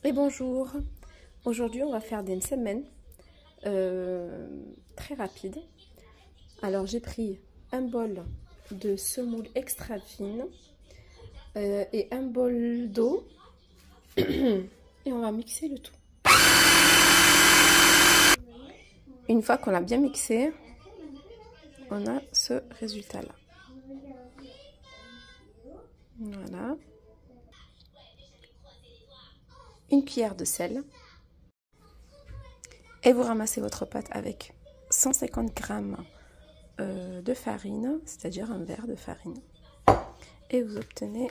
Et bonjour, aujourd'hui on va faire des msemen très rapides. Alors j'ai pris un bol de semoule extra fine et un bol d'eau et on va mixer le tout. Une fois qu'on a bien mixé, on a ce résultat là. Voilà. Une cuillère de sel. Et vous ramassez votre pâte avec 150 g de farine, c'est-à-dire un verre de farine. Et vous obtenez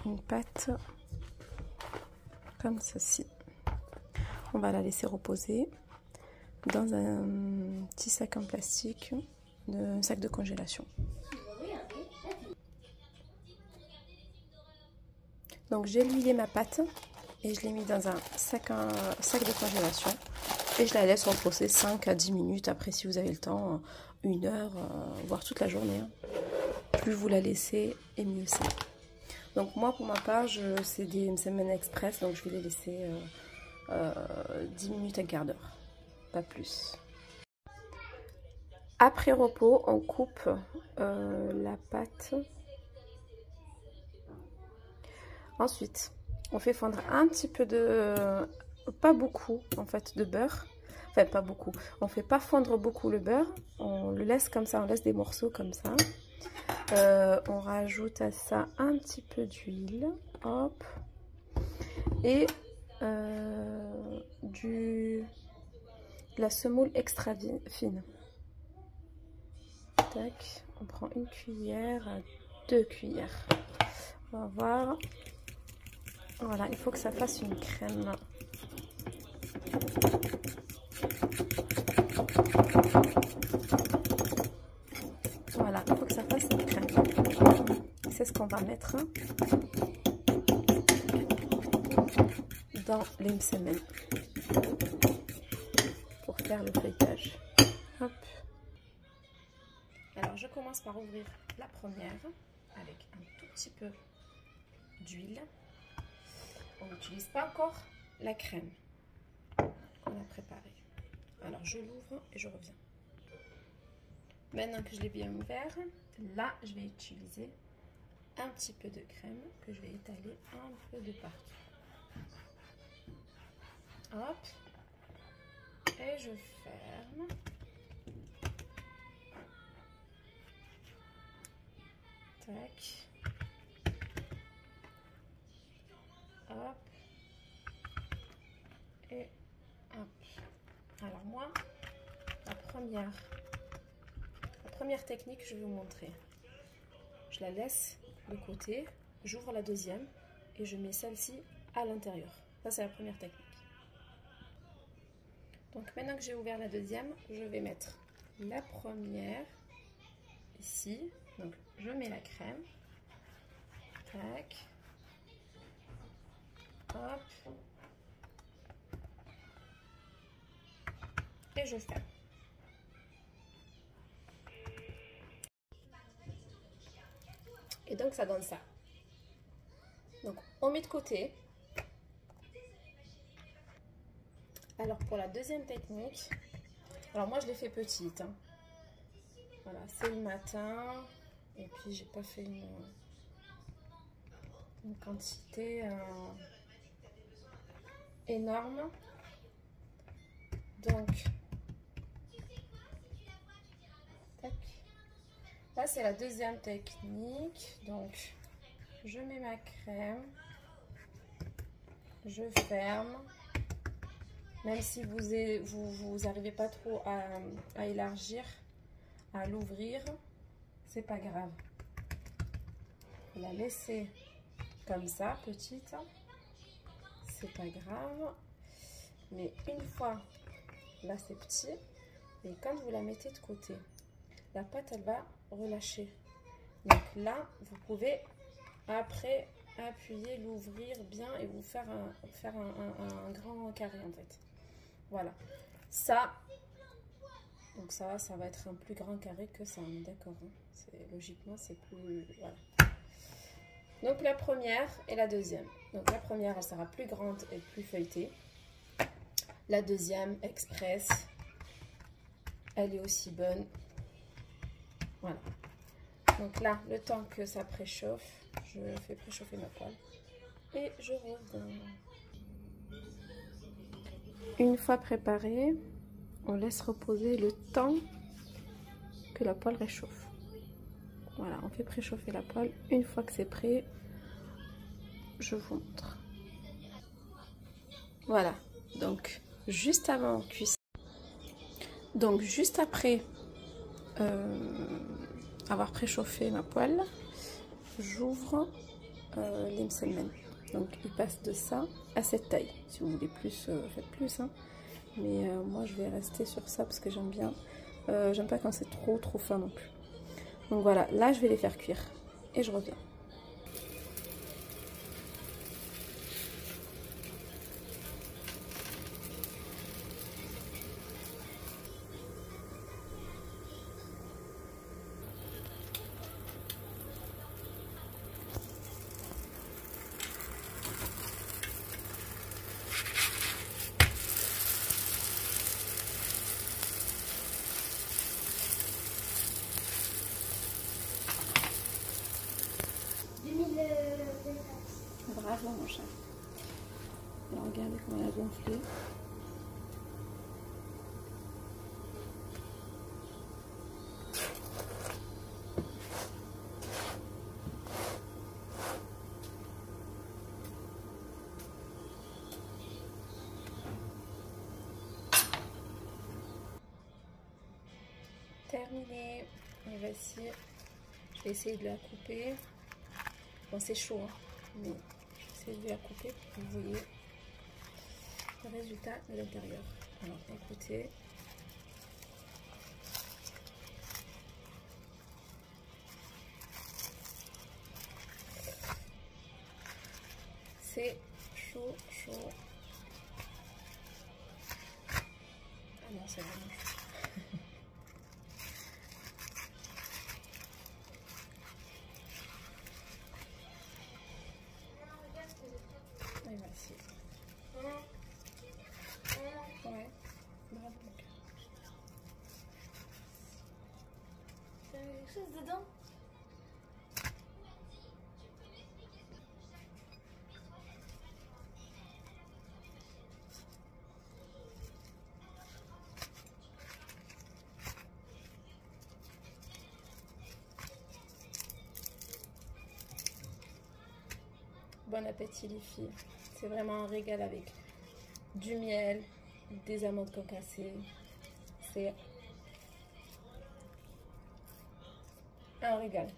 une pâte comme ceci. On va la laisser reposer dans un petit sac en plastique, un sac de congélation. Donc j'ai lié ma pâte et je l'ai mis dans un sac de congélation et je la laisse reposer 5 à 10 minutes. Après, si vous avez le temps, 1 heure, voire toute la journée. Plus vous la laissez et mieux c'est. Donc moi pour ma part, c'est des msemen express, donc je vais les laisser 10 minutes, un quart d'heure, pas plus. Après repos, on coupe la pâte. Ensuite, on fait fondre un petit peu de, pas beaucoup en fait, de beurre. Enfin, pas beaucoup. On fait pas fondre beaucoup le beurre. On le laisse comme ça, on laisse des morceaux comme ça. On rajoute à ça un petit peu d'huile. Hop. Et de la semoule extra fine. Tac. On prend une cuillère, 2 cuillères. On va voir. Voilà, il faut que ça fasse une crème. Voilà, il faut que ça fasse une crème. C'est ce qu'on va mettre dans les msemen pour faire le feuilletage. Hop. Alors, je commence par ouvrir la première avec un tout petit peu d'huile. On n'utilise pas encore la crème qu'on a préparée. Alors je l'ouvre et je reviens. Maintenant que je l'ai bien ouvert, là je vais utiliser un petit peu de crème que je vais étaler un peu de partout. Hop. Et je ferme. Tac. Hop. Et hop. Alors moi, la première technique, je vais vous montrer. Je la laisse de côté, j'ouvre la deuxième et je mets celle-ci à l'intérieur. Ça, c'est la première technique. Donc maintenant que j'ai ouvert la deuxième, je vais mettre la première ici. Donc je mets la crème. Tac. Hop. Et je ferme. Et donc ça donne ça. Donc on met de côté. Alors pour la deuxième technique, alors moi je l'ai fait petite. Hein. Voilà, c'est le matin. Et puis j'ai pas fait une quantité énorme. Donc tac. Là c'est la deuxième technique. Donc je mets ma crème, je ferme. Même si vous n'arrivez pas trop à élargir, à l'ouvrir, c'est pas grave. Vous la laissez comme ça, petite, c'est pas grave. Mais une fois, là c'est petit, et quand vous la mettez de côté, la pâte elle va relâcher. Donc là, vous pouvez après appuyer, l'ouvrir bien et vous faire un grand carré en fait. Voilà, ça, donc ça va être un plus grand carré que ça, on est d'accord, hein. Logiquement c'est plus, voilà. Donc la première et la deuxième. Donc la première, elle sera plus grande et plus feuilletée. La deuxième, express, elle est aussi bonne. Voilà. Donc là, le temps que ça préchauffe, je fais préchauffer ma poêle. Et je reviens. Une fois préparée, on laisse reposer le temps que la poêle réchauffe. Voilà, on fait préchauffer la poêle. Une fois que c'est prêt, je vous montre. Voilà, donc juste avant cuisson. Donc juste après avoir préchauffé ma poêle, j'ouvre les mselmen. Donc il passe de ça à cette taille. Si vous voulez plus, faites plus. Hein. Mais moi je vais rester sur ça parce que j'aime bien. J'aime pas quand c'est trop fin non plus. Donc voilà, là je vais les faire cuire et je reviens. Bravo mon chat. Alors regardez comment elle a gonflé. Terminé. Et voici. Je vais essayer de la couper. Bon, c'est chaud, hein, mais je vais essayer de la couper pour que vous voyez le résultat de l'intérieur. Alors, écoutez. C'est chaud. Ah non, c'est vraiment chaud. Et voici. Ouais, bravo. T'as mis quelque chose dedans? Bon appétit les filles. C'est vraiment un régal avec du miel, des amandes concassées. C'est un régal.